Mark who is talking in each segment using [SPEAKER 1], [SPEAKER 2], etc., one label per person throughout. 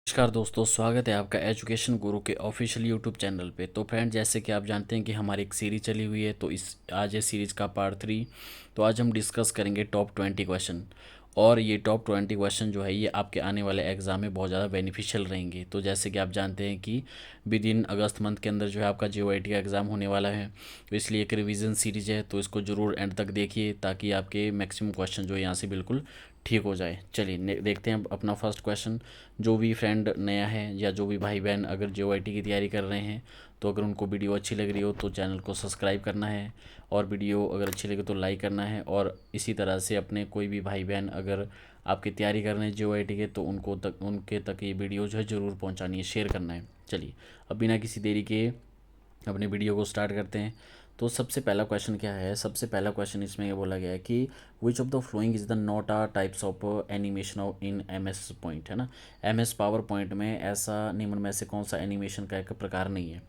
[SPEAKER 1] नमस्कार दोस्तों, स्वागत है आपका एजुकेशन गुरु के ऑफिशियल यूट्यूब चैनल पे। तो फ्रेंड, जैसे कि आप जानते हैं कि हमारी एक सीरीज चली हुई है, तो इस आज है सीरीज़ का पार्ट 3। तो आज हम डिस्कस करेंगे टॉप 20 क्वेश्चन। और ये टॉप 20 क्वेश्चन जो है ये आपके आने वाले एग्ज़ाम में बहुत ज़्यादा बेनिफिशियल रहेंगे। तो जैसे कि आप जानते हैं कि विद इन अगस्त मंथ के अंदर जो है आपका JOIT का एग्ज़ाम होने वाला है। तो इसलिए एक रिवीजन सीरीज है, तो इसको ज़रूर एंड तक देखिए ताकि आपके मैक्सिमम क्वेश्चन जो है यहाँ से बिल्कुल ठीक हो जाए। चलिए देखते हैं अपना फर्स्ट क्वेश्चन। जो भी फ्रेंड नया है या जो भी भाई बहन अगर JOIT की तैयारी कर रहे हैं, तो अगर उनको वीडियो अच्छी लग रही हो तो चैनल को सब्सक्राइब करना है, और वीडियो अगर अच्छी लगे तो लाइक करना है। और इसी तरह से अपने कोई भी भाई बहन अगर आपकी तैयारी कर रहे हैं JOIT के, तो उनके तक ये वीडियो जो है ज़रूर पहुंचानी है, शेयर करना है। चलिए अब बिना किसी देरी के अपने वीडियो को स्टार्ट करते हैं। तो सबसे पहला क्वेश्चन क्या है? सबसे पहला क्वेश्चन इसमें ये बोला गया है कि which of the following is the not a types of animation of in MS point, है ना। MS पावर पॉइंट में ऐसा निम्न में से कौन सा एनिमेशन का एक प्रकार नहीं है?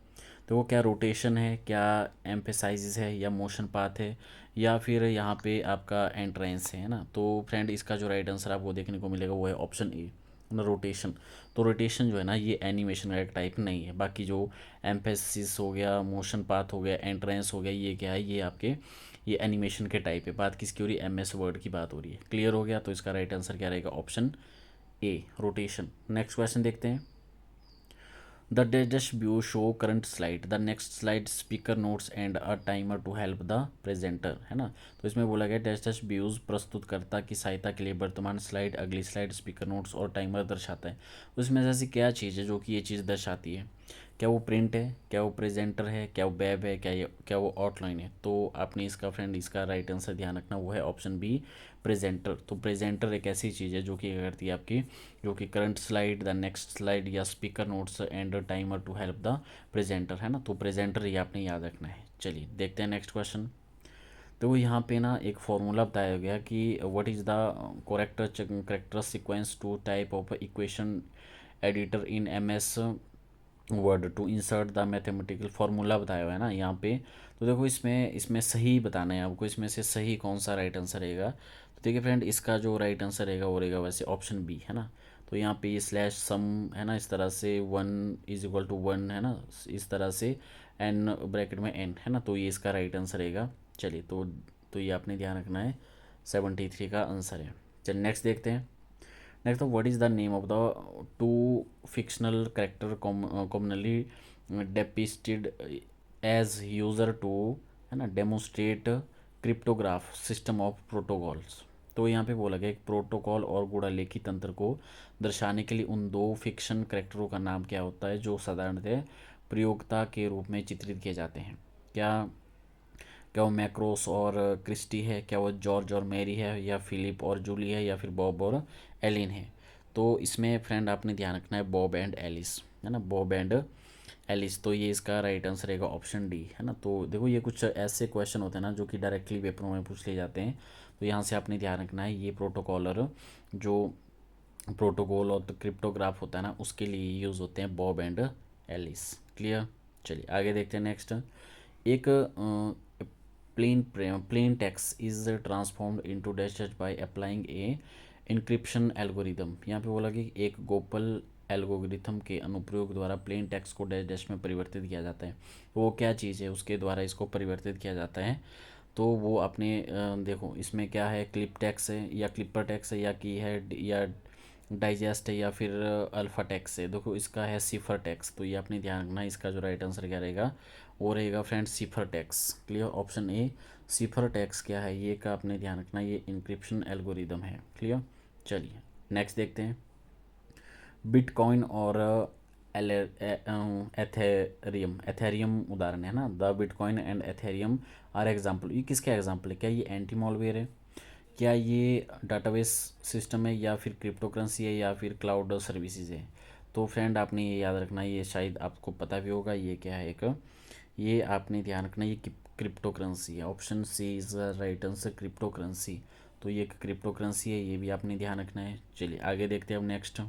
[SPEAKER 1] तो वो क्या रोटेशन है, क्या एम्फेसाइज है, या मोशन पाथ है, या फिर यहाँ पे आपका एंट्रेंस है ना। तो फ्रेंड, इसका जो राइट आंसर आपको देखने को मिलेगा वो है ऑप्शन ए, ना, रोटेशन। तो रोटेशन जो है ना ये एनिमेशन का एक टाइप नहीं है। बाकी जो एम्फेसिस हो गया, मोशन पाथ हो गया, एंट्रेंस हो गया, ये क्या है, ये आपके ये एनिमेशन के टाइप है। बात किसकी हो रही है? MS वर्ड की बात हो रही है। क्लियर हो गया? तो इसका राइट आंसर क्या रहेगा? Option A, rotation. Next question देखते हैं। The dash view show current slide, the next slide speaker notes and a timer to help the presenter, है ना। तो इसमें बोला गया डैश व्यूज प्रस्तुतकर्ता की सहायता के लिए वर्तमान स्लाइड, अगली स्लाइड, स्पीकर नोट्स और टाइमर दर्शाता है। उसमें से ऐसी क्या चीज़ है जो कि ये चीज़ दर्शाती है? क्या वो प्रिंट है, क्या वो प्रेजेंटर है, क्या वो वेब है, क्या वो आउटलाइन है? तो आपने इसका फ्रेंड इसका राइट आंसर ध्यान रखना, वो है ऑप्शन बी, प्रेजेंटर। तो प्रेजेंटर एक ऐसी चीज़ है जो कि क्या करती है आपकी, जो कि current slide, the next slide, या speaker notes and timer to help the presenter, है ना। तो प्रेजेंटर ये आपने याद रखना है। चलिए देखते हैं नेक्स्ट क्वेश्चन। तो यहाँ पे ना एक फॉर्मूला बताया गया कि what is the character sequence to type of equation editor in MS Word to insert the mathematical formula बताया हुआ है ना यहाँ पे। तो देखो इसमें इसमें सही बताना है आपको, इसमें से सही कौन सा राइट आंसर रहेगा। तो देखिए फ्रेंड, इसका जो राइट आंसर रहेगा वो रहेगा वैसे ऑप्शन बी, है ना। तो यहाँ पे ये स्लैश सम है ना, इस तरह से 1 = 1, है ना, इस तरह से n ब्रैकेट में n, है ना। तो ये इसका राइट आंसर रहेगा। चलिए तो ये आपने ध्यान रखना है, 73 का आंसर है। चलिए नेक्स्ट देखते हैं। Next, what is the name of the two fictional character commonly depicted as user to, है ना, demonstrate cryptograph system of protocols. तो यहाँ पे बोला गया एक प्रोटोकॉल और गूढ़ालेखी तंत्र को दर्शाने के लिए उन दो फिक्शन करेक्टरों का नाम क्या होता है जो साधारणतः प्रयोक्ता के रूप में चित्रित किए जाते हैं? क्या क्या वो मैक्रोस और क्रिस्टी है, क्या वो जॉर्ज और मैरी है, या फिलिप और जूली है, या फिर बॉब और एलिन है? तो इसमें फ्रेंड आपने ध्यान रखना है बॉब एंड एलिस, है ना, बॉब एंड एलिस। तो ये इसका राइट आंसर रहेगा ऑप्शन डी, है ना। तो देखो ये कुछ ऐसे क्वेश्चन होते हैं ना जो कि डायरेक्टली पेपरों में पूछ लिए जाते हैं। तो यहाँ से आपने ध्यान रखना है ये प्रोटोकॉलर जो प्रोटोकॉल और क्रिप्टोग्राफ होता है ना उसके लिए यूज़ होते हैं बॉब एंड एलिस। क्लियर? चलिए आगे देखते हैं नेक्स्ट। एक plain text is transformed into dash by applying A encryption algorithm. यहाँ पे बोला कि एक गोपल एल्गोरिथम के अनुप्रयोग द्वारा प्लेन टेक्स्ट को डैश डैश में परिवर्तित किया जाता है। वो क्या चीज़ है उसके द्वारा इसको परिवर्तित किया जाता है? तो वो अपने देखो इसमें क्या है, क्लिप टेक्स है, या क्लिपर टेक्स है, या की है, या डाइजेस्ट है, या फिर अल्फ़ा टेक्स है। देखो इसका है सिफर टेक्स। तो ये आपने ध्यान रखना है, इसका जो राइट आंसर क्या रहेगा वो रहेगा friend cipher text. Clear? Option A, cipher text क्या है ये का आपने ध्यान रखना, ये इंक्रिप्शन एल्गोरिदम है। क्लियर? चलिए नेक्स्ट देखते हैं। बिटकॉइन और एथेरियम, एथेरियम उदाहरण है ना। The bitcoin and Ethereum are example. ये किसका एग्जाम्पल है? क्या ये एंटी मॉलवेयर है, क्या ये डाटाबेस सिस्टम है, या फिर क्रिप्टो करेंसी है, या फिर क्लाउड सर्विसेज है? तो फ्रेंड आपने ये याद रखना, ये शायद आपको पता भी होगा, ये क्या है एक, ये आपने ध्यान रखना ये क्रिप्टो करेंसी है। Option C is right answer, crypto currency. तो ये क्रिप्टो करेंसी है, ये भी आपने ध्यान रखना है। चलिए आगे देखते हैं अब next.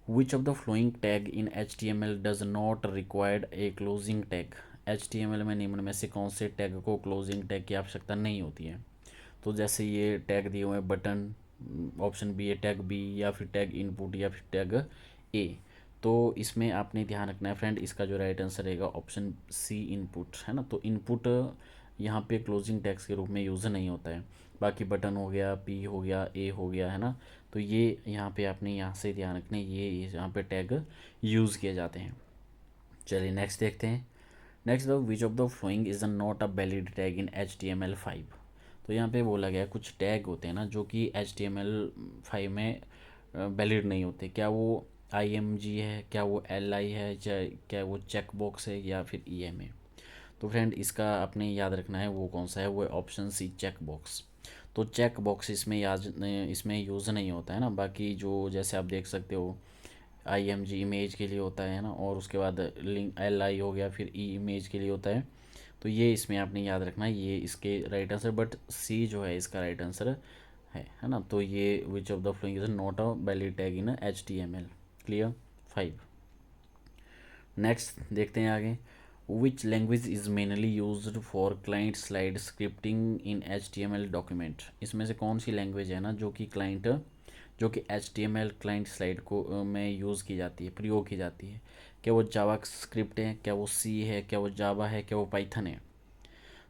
[SPEAKER 1] Which of the flowing tag in HTML does not required A closing tag. HTML में निम्न में से कौन से टैग को क्लोजिंग टैग की आवश्यकता नहीं होती है? तो जैसे ये टैग दिए हुए हैं बटन, ऑप्शन बी है टैग बी, या फिर टैग इनपुट, या फिर टैग ए। तो इसमें आपने ध्यान रखना है फ्रेंड, इसका जो राइट आंसर रहेगा ऑप्शन सी इनपुट, है ना। तो इनपुट यहाँ पे क्लोजिंग टैग्स के रूप में यूज़ नहीं होता है। बाकी बटन हो गया, पी हो गया, ए हो गया, है ना। तो ये यहाँ पे आपने यहाँ से ध्यान रखना है, ये यहाँ पे टैग यूज़ किए जाते हैं। चलिए नेक्स्ट देखते हैं। Next the which of the following is not a valid tag in HTML5। तो यहाँ पे बोला गया कुछ टैग होते हैं ना जो कि HTML5 में वैलिड नहीं होते। क्या वो IMG है, क्या वो LI है, क्या वो चेक बॉक्स है, या फिर EM है। तो फ्रेंड इसका आपने याद रखना है वो कौन सा है, वो ऑप्शन सी चेक बॉक्स। तो चेक बॉक्स इसमें यूज़ नहीं होता है ना। बाकी जो जैसे आप देख सकते हो IMG इमेज के लिए होता है ना, और उसके बाद लिंक LI हो गया, फिर ई इमेज के लिए होता है। तो ये इसमें आपने याद रखना है, ये इसके राइट आंसर, बट सी जो है इसका राइट आंसर है ना। तो ये विच of the following is not a valid tag in HTML। Clear 5। Next देखते हैं आगे। Which language is mainly used for client slide scripting in HTML document. इसमें से कौन सी लैंग्वेज है ना जो कि HTML क्लाइंट स्लाइड को में यूज़ की जाती है, प्रयोग की जाती है। क्या वो जावा स्क्रिप्ट है, क्या वो सी है, क्या वो जावा है, क्या वो पाइथन है।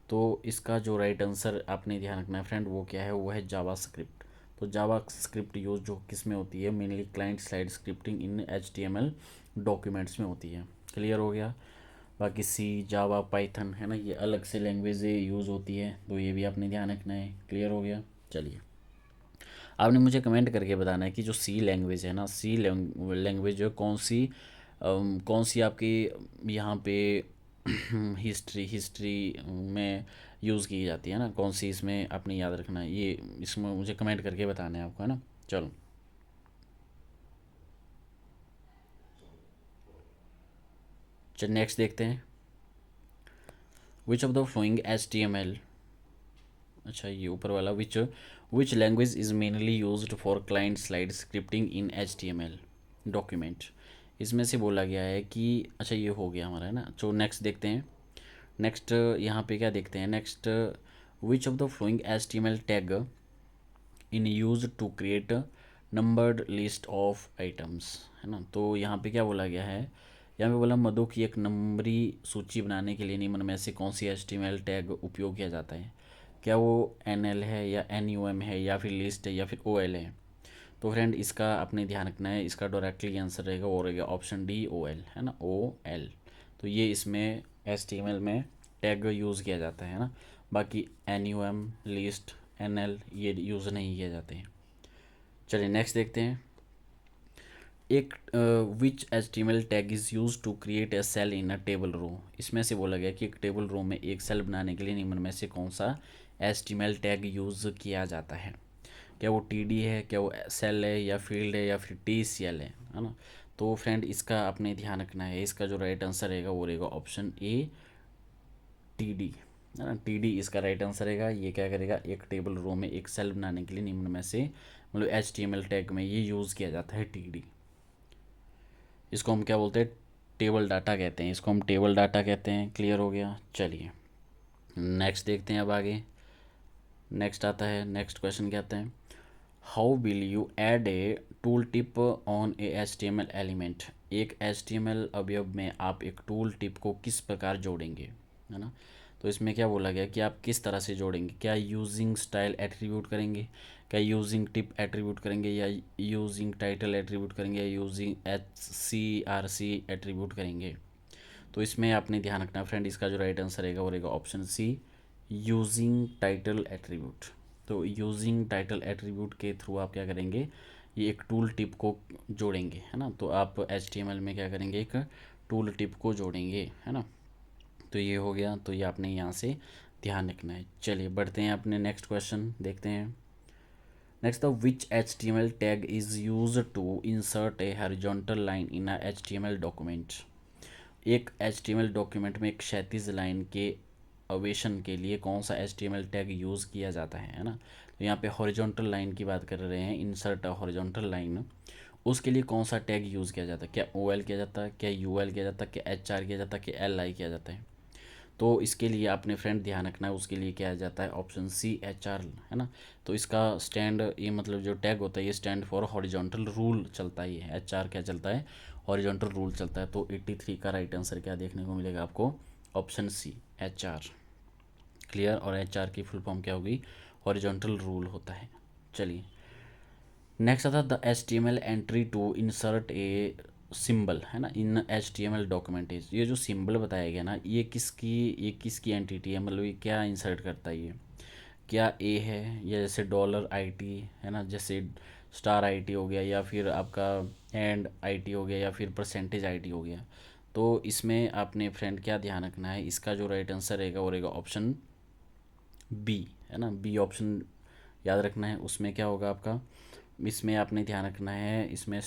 [SPEAKER 1] तो इसका जो राइट आंसर आपने ध्यान रखना है फ्रेंड वो क्या है, वो है जावा स्क्रिप्ट। तो जावा स्क्रिप्ट यूज़ जो किस में होती है, मेनली क्लाइंट साइड स्क्रिप्टिंग इन HTML डॉक्यूमेंट्स में होती है। क्लियर हो गया। बाकी सी, जावा, पाइथन, है ना, ये अलग से लैंग्वेज यूज़ होती है, तो ये भी आपने ध्यान रखना है। क्लियर हो गया। चलिए आपने मुझे कमेंट करके बताना है कि जो सी लैंग्वेज है ना, सी लैंग्वेज जो है कौन सी आपकी यहाँ पे हिस्ट्री में यूज़ की जाती है ना, कौन सी इसमें आपने याद रखना है, ये इसमें मुझे कमेंट करके बताना है आपको, है ना। चलो चल नेक्स्ट देखते हैं। विच ऑफ द फ्लोइंग HTML, अच्छा ये ऊपर वाला, which language is mainly used for client slide scripting in HTML document. इसमें से बोला गया है कि, अच्छा ये हो गया हमारा, है ना। तो नेक्स्ट देखते हैं। नेक्स्ट यहाँ पे क्या देखते हैं, next which of the following HTML tag in use to create numbered list of items, है ना। तो यहाँ पे क्या बोला गया है, यहाँ पे बोला मधु की एक नंबरी सूची बनाने के लिए निम्न में से कौन सी HTML टैग उपयोग किया जाता है। क्या वो NL है, या NUM है, या फिर लिस्ट है, या फिर OL है। तो फ्रेंड इसका अपने ध्यान रखना है, इसका डायरेक्टली आंसर रहेगा वो रहेगा ऑप्शन डी OL, है ना, OL। तो ये इसमें HTML में टैग यूज़ किया जाता है ना। बाकी NUM, लिस्ट, NL ये यूज़ नहीं किए जाते हैं। चलिए नेक्स्ट देखते हैं। एक which HTML tag is use to create a cell in a table row. इसमें से बोला गया कि एक टेबल रो में एक सेल बनाने के लिए निम्न में से कौन सा HTML टैग यूज़ किया जाता है। क्या वो TD है, क्या वो सेल है, या फील्ड है, या फिर TCL है ना। तो फ्रेंड इसका आपने ध्यान रखना है, इसका जो राइट आंसर रहेगा वो रहेगा ऑप्शन A TD, है ना। TD इसका राइट आंसर रहेगा। ये क्या करेगा, एक टेबल रो में एक सेल बनाने के लिए निम्न में से मतलब HTML टैग में ये यूज़ किया जाता है TD। इसको हम क्या बोलते हैं, टेबल डाटा कहते हैं, इसको हम टेबल डाटा कहते हैं। क्लियर हो गया। चलिए नेक्स्ट देखते हैं अब आगे। नेक्स्ट आता है, नेक्स्ट क्वेश्चन क्या आता है, how will you add a tool tip on A HTML element. एक HTML अवयव में आप एक टूल टिप को किस प्रकार जोड़ेंगे, है ना। तो इसमें क्या बोला गया कि आप किस तरह से जोड़ेंगे, क्या यूजिंग स्टाइल एट्रीब्यूट करेंगे, क्या यूजिंग टिप एट्रीब्यूट करेंगे, या यूजिंग टाइटल एट्रीब्यूट करेंगे, या यूजिंग HCRC एट्रीब्यूट करेंगे। तो इसमें आपने ध्यान रखना फ्रेंड, इसका जो राइट आंसर रहेगा वो रहेगा option C using title attribute. तो यूजिंग टाइटल एट्रीब्यूट के थ्रू आप क्या करेंगे, ये एक टूल टिप को जोड़ेंगे, है ना। तो आप HTML में क्या करेंगे, एक टूल टिप को जोड़ेंगे, है ना। तो ये हो गया, तो ये आपने यहाँ से ध्यान रखना है। चलिए बढ़ते हैं अपने नेक्स्ट क्वेश्चन देखते हैं। Next the which HTML tag is use to insert a horizontal line in a HTML document. एक HTML डॉक्यूमेंट में एक क्षैतिज लाइन के अवेशन के लिए कौन सा HTML टैग यूज़ किया जाता है ना। तो यहाँ पे हॉरिजॉन्टल लाइन की बात कर रहे हैं, इंसर्ट अ हॉरिजॉन्टल लाइन, उसके लिए कौन सा टैग यूज़ किया जाता है। क्या OL किया जाता है, क्या UL किया जाता है, क्या HR किया जाता है, क्या LI किया जाता है। तो इसके लिए आपने फ्रेंड ध्यान रखना है, उसके लिए क्या आ जाता है ऑप्शन सी HR, है ना। तो इसका स्टैंड, ये मतलब जो टैग होता है ये स्टैंड फॉर हॉरिजॉन्टल रूल चलता है, ये HR क्या चलता है, हॉरिजॉन्टल रूल चलता है। तो 83 का राइट आंसर क्या देखने को मिलेगा आपको, ऑप्शन सी HR। क्लियर। और HR की फुल फॉर्म क्या होगी, हॉरिजॉन्टल रूल होता है। चलिए नेक्स्ट आता the HTML entry to insert a symbol, है ना, इन HTML डॉक्यूमेंट इज। ये जो सिंबल बताया गया ना, ये किसकी एंटिटी है, मतलब ये क्या इंसर्ट करता है, ये क्या ए है, या जैसे $IT, है ना, जैसे $IT हो गया, या फिर आपका $IT हो गया, या फिर %IT हो गया। तो इसमें आपने फ्रेंड क्या ध्यान रखना है, इसका जो राइट आंसर रहेगा वो रहेगा ऑप्शन बी, है ना, बी ऑप्शन याद रखना है। उसमें क्या होगा आपका, इसमें आपने ध्यान रखना है, इसमें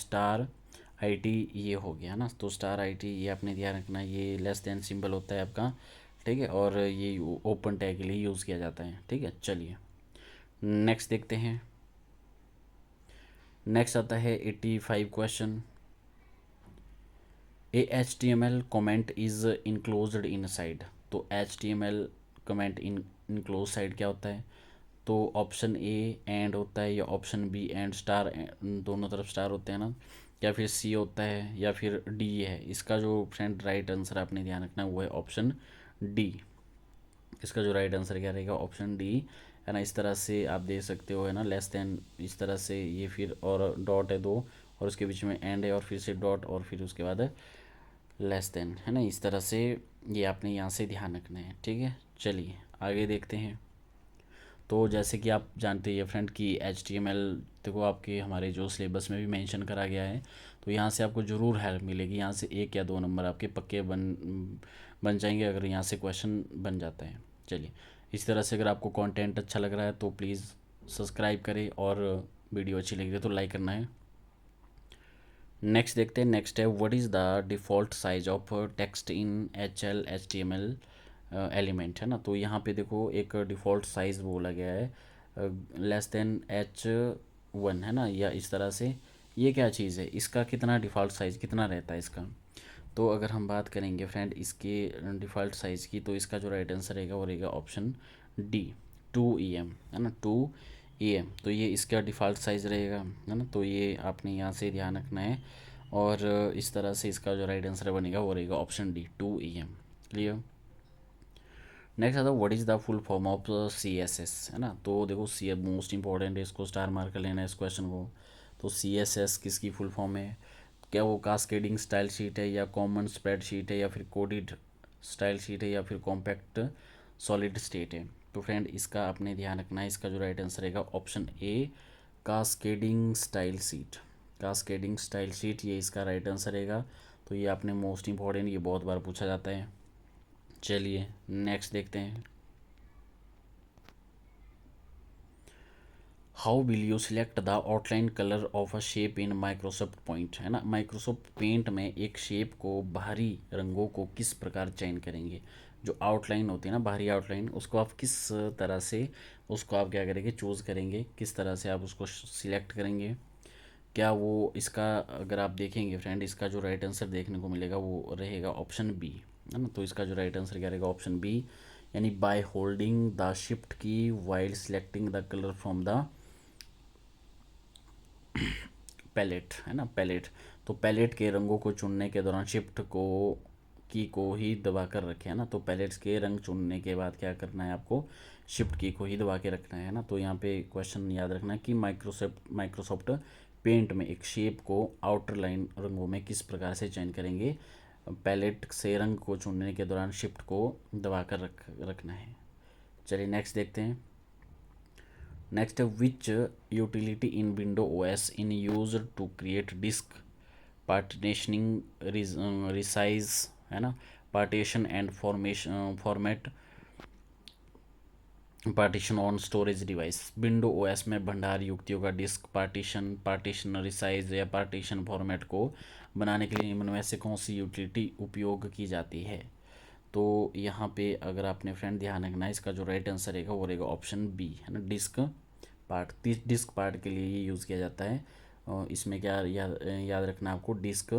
[SPEAKER 1] $IT ये हो गया ना, तो $IT ये आपने ध्यान रखना है, ये लेस देन सिंबल होता है आपका, ठीक है, और ये ओपन टैग के लिए यूज़ किया जाता है, ठीक है। चलिए नेक्स्ट देखते हैं। नेक्स्ट आता है 85 question. HTML comment is enclosed inside. तो HTML कमेंट इनक्लोज साइड क्या होता है, तो ऑप्शन ए एंड होता है, या ऑप्शन बी एंड स्टार, दोनों तरफ स्टार होते हैं ना, या फिर सी होता है, या फिर डी है। इसका जो फ्रेंड राइट आंसर आपने ध्यान रखना है वो है ऑप्शन डी। इसका जो राइट आंसर क्या रहेगा, ऑप्शन डी, है ना। इस तरह से आप दे सकते हो, है ना, लेस देन, इस तरह से ये, फिर और डॉट है दो, और उसके बीच में एंड है, और फिर से डॉट, और फिर उसके बाद लेस देन, है ना। इस तरह से ये आपने यहाँ से ध्यान रखना है, ठीक है। चलिए आगे देखते हैं। तो जैसे कि आप जानते हैं फ्रेंड कि HTML देखो आपके हमारे जो सिलेबस में भी मेंशन करा गया है, तो यहाँ से आपको ज़रूर हेल्प मिलेगी, यहाँ से 1 या 2 नंबर आपके पक्के बन जाएंगे अगर यहाँ से क्वेश्चन बन जाता है। चलिए इस तरह से अगर आपको कंटेंट अच्छा लग रहा है तो प्लीज़ सब्सक्राइब करें, और वीडियो अच्छी लगी तो लाइक करना है। नेक्स्ट देखते हैं। नेक्स्ट है what is the default size of text in HTML element, है ना। तो यहाँ पे देखो एक डिफ़ॉल्ट साइज़ बोला गया है लेस देन H1, है ना, या इस तरह से। ये क्या चीज़ है, इसका कितना डिफ़ॉल्ट साइज़ कितना रहता है इसका। तो अगर हम बात करेंगे फ्रेंड इसके डिफ़ॉल्ट साइज़ की, तो इसका जो राइट आंसर रहेगा वो रहेगा ऑप्शन डी, 2 EM, है ना, 2 EM। तो ये इसका डिफ़ॉल्ट साइज़ रहेगा, है ना। तो ये आपने यहाँ से ध्यान रखना है, और इस तरह से इसका जो राइट आंसर बनेगा वो रहेगा option D, 2 EM। Clear. Next आता है what is the full form of CSS, है ना। तो देखो सी मोस्ट इंपॉर्टेंट है, इसको स्टार मार्क कर लेना है इस क्वेश्चन को। तो CSS किसकी फुल फॉर्म है, क्या वो कास्केडिंग स्टाइल शीट है, या कॉमन स्प्रेड शीट है, या फिर कोडिड स्टाइल शीट है, या फिर कॉम्पैक्ट सॉलिड स्टेट है। तो फ्रेंड इसका आपने ध्यान रखना है, इसका जो राइट आंसर रहेगा ऑप्शन ए, cascading style sheet. Cascading style sheet ये इसका राइट आंसर रहेगा। तो ये आपने मोस्ट इंपॉर्टेंट, ये बहुत बार पूछा जाता है। चलिए नेक्स्ट देखते हैं। How will you select the outline colour of a shape in Microsoft Paint, है ना। माइक्रोसॉफ्ट पेंट में एक शेप को बाहरी रंगों को किस प्रकार चयन करेंगे, जो आउटलाइन होती है ना, बाहरी आउटलाइन, उसको आप किस तरह से उसको आप क्या करेंगे, चूज़ करेंगे, किस तरह से आप उसको सिलेक्ट करेंगे। क्या वो इसका अगर आप देखेंगे फ्रेंड, इसका जो राइट आंसर देखने को मिलेगा वो रहेगा ऑप्शन बी, है ना। तो इसका जो राइट आंसर क्या रहेगा, ऑप्शन बी, यानी by holding the shift key while selecting the colour from the palette, है ना, पैलेट। तो पैलेट के रंगों को चुनने के दौरान शिफ्ट को की को ही दबा कर रखें, है ना। तो पैलेट्स के रंग चुनने के बाद क्या करना है आपको, शिफ्ट की को ही दबा के रखना है ना। तो यहाँ पे क्वेश्चन याद रखना है कि माइक्रोसॉफ्ट पेंट में एक शेप को आउटर लाइन रंगों में किस प्रकार से चयन करेंगे, पैलेट से रंग को चुनने के दौरान शिफ्ट को दबा कर रखना है। चलिए नेक्स्ट देखते हैं। नेक्स्ट है which utility in window OS in use to create disk partitioning resize, है ना, partition and formation format partition on storage device. Window OS में भंडार युक्तियों का डिस्क पार्टीशन रिसाइज या पार्टीशन फॉर्मेट को बनाने के लिए निम्न में से कौन सी यूटिलिटी उपयोग की जाती है। तो यहाँ पे अगर आपने फ्रेंड ध्यान रखना है, इसका जो राइट आंसर रहेगा वो रहेगा ऑप्शन बी, है ना, डिस्क पार्ट। डिस्क पार्ट के लिए ये यूज़ किया जाता है। इसमें क्या याद रखना है आपको, डिस्क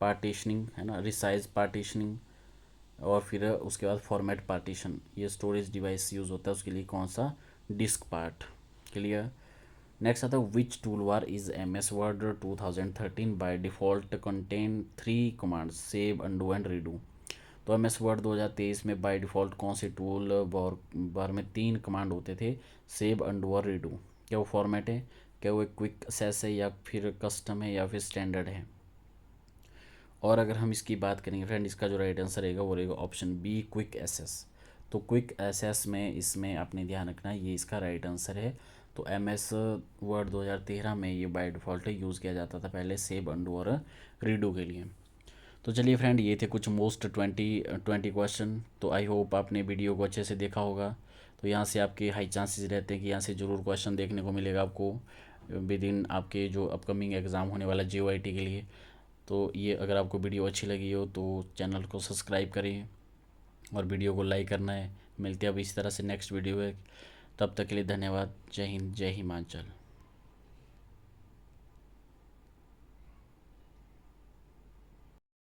[SPEAKER 1] पार्टीशनिंग, है ना, रिसाइज पार्टीशनिंग, और फिर उसके बाद फॉर्मेट पार्टीशन, ये स्टोरेज डिवाइस यूज़ होता है उसके लिए कौन सा, डिस्क पार्ट। क्लियर। नेक्स्ट आता है which toolbar is M S Word 2013 by default contain 3 commands save undo and redo. तो एम एस वर्ड 2023 में बाय डिफ़ॉल्ट कौन से टूल बार में 3 कमांड होते थे, सेव अंडू और रीडू। क्या वो फॉर्मेट है, क्या वो एक क्विक एसेस है, या फिर कस्टम है, या फिर स्टैंडर्ड है। और अगर हम इसकी बात करेंगे फ्रेंड, इसका जो राइट आंसर रहेगा वो रहेगा ऑप्शन बी, क्विक एसेस। तो क्विक एसेस में इसमें आपने ध्यान रखना है, ये इसका राइट आंसर है। तो एम एस वर्ड 2013 में ये बाय डिफ़ॉल्ट यूज़ किया जाता था पहले सेव अंडू और रीडू के लिए। तो चलिए फ्रेंड, ये थे कुछ मोस्ट 20 क्वेश्चन। तो आई होप आपने वीडियो को अच्छे से देखा होगा। तो यहाँ से आपके हाई चांसेस रहते हैं कि यहाँ से ज़रूर क्वेश्चन देखने को मिलेगा आपको विद इन आपके जो अपकमिंग एग्ज़ाम होने वाला JOIT के लिए। तो ये अगर आपको वीडियो अच्छी लगी हो तो चैनल को सब्सक्राइब करें और वीडियो को लाइक करना है। मिलते हैं अब इस तरह से नेक्स्ट वीडियो है, तब तक के लिए धन्यवाद। जय हिंद, जय हिमाचल।